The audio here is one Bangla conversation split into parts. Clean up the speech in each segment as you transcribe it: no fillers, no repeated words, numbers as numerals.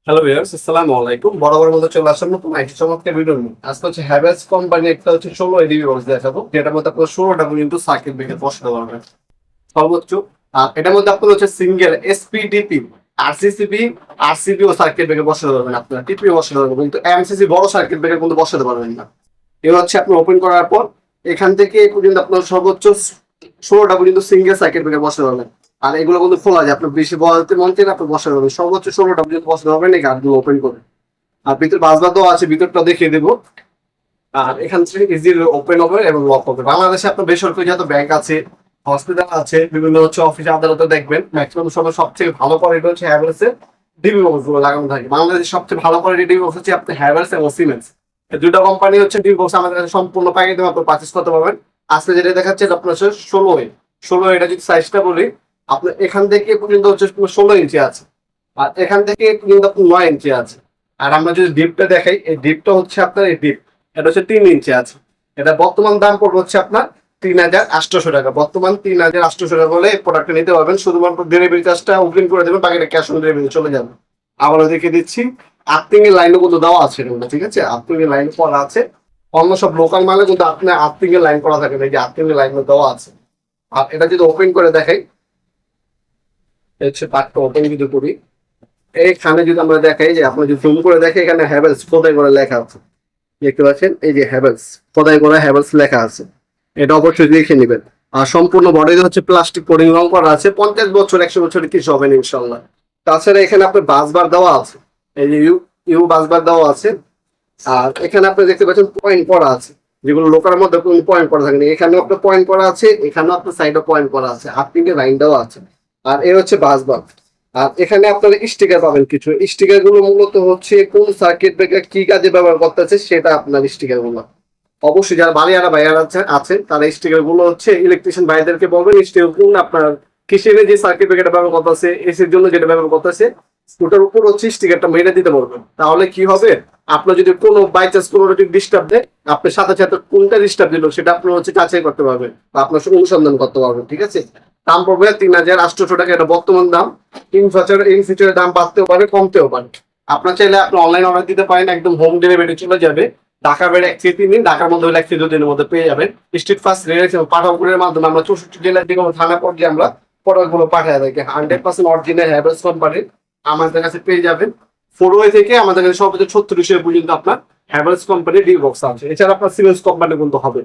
হ্যালো ভিউয়ার্স, আসসালামু আলাইকুম। বরাবর মতো চলে আসলাম নতুন একটি চমৎকার ভিডিও নিয়ে। আজকে হচ্ছে হ্যাভেলস কোম্পানি একটা হচ্ছে 16 এডিবি বক্স দেখাবো, যেটার মধ্যে আপনার 16টা পর্যন্ত সার্কিট ব্রেকার বসাতে পারবেন সর্বোচ্চ। আর এটার মধ্যে আপনার হচ্ছে সিঙ্গেল এসপিডিপি, আরসিসিবি, আরসিবি ও সার্কিট ব্রেকার বসাতে পারবেন, আপনারা টিপি বসাতে পারবেন, কিন্তু এমসিসি বড় সার্কিট ব্রেকার কিন্তু বসাতে পারবেন না। এবার হচ্ছে আপনি ওপেন করার পর এখান থেকে এই পর্যন্ত আপনার সর্বোচ্চ 16টা পর্যন্ত সিঙ্গেল সার্কিট ব্রেকার বসাতে পারবেন। আর এগুলো কিন্তু খোলা যায়, আপনার বেশি বলতে মন চাইলে আপনি বসাতে পারবেন, সর্বোচ্চ 16টা পর্যন্ত বসাতে পারবেন এই গাছগুলো ওপেন করে। আর ভিতরে বাসবাদও আছে, ভিতরটা দেখিয়ে দেবো। আর এখান থেকে ইজি ওপেন হবে এবং লক হবে। বাংলাদেশে আপনার বেসরকারি যত ব্যাংক আছে, হসপিটাল আছে, বিভিন্ন হচ্ছে অফিস আদালতে দেখবেন ম্যাক্সিমাম সময় সবথেকে ভালো কোয়ালিটি হচ্ছে হ্যাভেলসের ডিবি বক্স গুলো লাগানো থাকে। বাংলাদেশের সবচেয়ে ভালো কোয়ালিটি ডিবি বক্স হচ্ছে আপনার হ্যাভেলস এবং সিমেন্স। এই দুটো কোম্পানি হচ্ছে ডিবি বক্স আমাদের কাছে সম্পূর্ণ প্যাকেটে আপনার পারচেস করতে পারবেন। আজকে যেটা দেখাচ্ছে আপনার হচ্ছে 16 এটা যদি সাইজটা বলি, আপনার এখান থেকে পর্যন্ত হচ্ছে 16 ইঞ্চি আছে, আর এখান থেকে পর্যন্ত আপনার 9 ইঞ্চি আছে। আর আমরা যদি ডিপটা দেখাই, এই ডিপটা হচ্ছে আপনার এই ডিপ, এটা হচ্ছে 3 ইঞ্চি আছে। এটা বর্তমান দাম পড়বে হচ্ছে আপনার 3800 টাকা। বর্তমান 3800 টাকা হলে এই প্রোডাক্টটা নিতে পারবেন। শুধুমাত্র ডেলিভারি চার্জটা অগ্রিম করে দেবেন, বাকিটা ক্যাশ অন ডেলিভারি চলে যাবে। আবারও দেখে দিচ্ছি, আর্থিং এর লাইনও কিন্তু দেওয়া আছে এর মধ্যে, ঠিক আছে? আর্থিং এর লাইন করা আছে। অন্য সব লোকাল মালে কিন্তু আপনার আর্থিং এর লাইন করা থাকে না, এই যে আর্থিং এর লাইন দেওয়া আছে। আর এটা যদি ওপেন করে দেখাই, হচ্ছে পার্টটা ওপেন যদি করি, এইখানে যদি আমরা দেখাই, যে আপনি যদি জুম করে দেখে, এখানে হ্যাভেলস খোদাই করে লেখা আছে, দেখতে পাচ্ছেন? এই যে হ্যাভেলস খোদাই করা হ্যাভেলস লেখা আছে, এটা অবশ্যই দেখে নেবেন। আর সম্পূর্ণ বডিতে হচ্ছে প্লাস্টিক কোটিং রং করা আছে। 50 বছর 100 বছরের কিছু হবে না ইনশাল্লাহ। তাছাড়া এখানে আপনার বাসবার দেওয়া আছে, এই যে ইউ ইউ বাসবার দেওয়া আছে। আর এখানে আপনি দেখতে পাচ্ছেন পয়েন্ট করা আছে, যেগুলো লোকার মধ্যে কোনো পয়েন্ট করা থাকে না, এখানেও আপনার পয়েন্ট করা আছে, এখানেও আপনার সাইডে পয়েন্ট করা আছে, আর্থিংয়ে লাইন দেওয়া আছে। আর এ হচ্ছে বাসবার। আর এখানে আপনারা স্টিকার পাবেন কিছু। স্টিকার গুলো মূলত হচ্ছে কোন সার্কিট ব্রেকার কি কাজে ব্যবহার করতেছে সেটা আপনার স্টিকার গুলো। অবশ্যই যারা বালিয়ারা ভাইয়ারা আছেন তারা স্টিকার গুলো হচ্ছে ইলেকট্রিশিয়ান ভাইদেরকে বলবেন স্টিকার গুলো আপনার কিসের যে সার্কিট ব্রেকারটা ব্যবহার করতেছে, এসির জন্য যেটা ব্যবহার করতেছে, ওটার উপর হচ্ছে স্টিকারটা মেরে দিতে পারবেন। তাহলে কি হবে, আপনার যদি কোনো বাই চান্স কোনো যদি ডিস্টার্ব দেয়, আপনার সাথে সাথে কোনটা ডিস্টার্ব দিল সেটা আপনার হচ্ছে যাচাই করতে পারবেন বা আপনার অনুসন্ধান করতে পারবেন, ঠিক আছে? দাম পড়বে 3800 টাকা, এটা বর্তমান দাম। ইন ফিউচারের দাম বাড়তেও পারে, কমতেও পারে। আপনার চাইলে আপনি অনলাইন অর্ডার দিতে পারেন, একদম হোম ডেলিভারি চলে যাবে। ঢাকা বেড়ে 1 থেকে 3 দিন, ঢাকার মধ্যে হলে 1 থেকে 2 দিনের মধ্যে পেয়ে যাবেন। স্ট্রিট ফাস্ট রেল পাঠানোর মাধ্যমে আমরা 64 জেলার যে কোনো থানা পর্যায়ে আমরা প্রোডাক্ট গুলো পাঠিয়ে থাকি। 100% অরিজিনাল হ্যাভেলস কোম্পানির আমাদের কাছে পেয়ে যাবেন। 4 ওয়ে থেকে আমাদের কাছে সর্বোচ্চ 36 পর্যন্ত আপনার হ্যাভেলস কোম্পানির ডি বক্স আছে। এছাড়া আপনার সিমেন্স কোম্পানি কিন্তু হবে।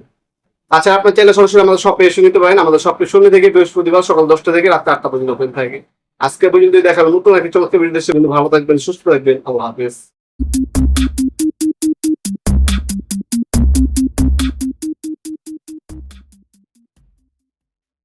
আচ্ছা, আপনার চাইলে সরাসরি আমাদের শপে এসে নিতে পারেন। আমাদের শপে শনি থেকে বৃহস্পতিবার সকাল 10টা থেকে রাত 8টা পর্যন্ত ওপেন থাকে। আজকে পর্যন্ত দেখাবেন নতুন একটি চমৎকার ভিডিও। ভালো থাকবেন, সুস্থ থাকবেন, আল্লাহ হাফেজ।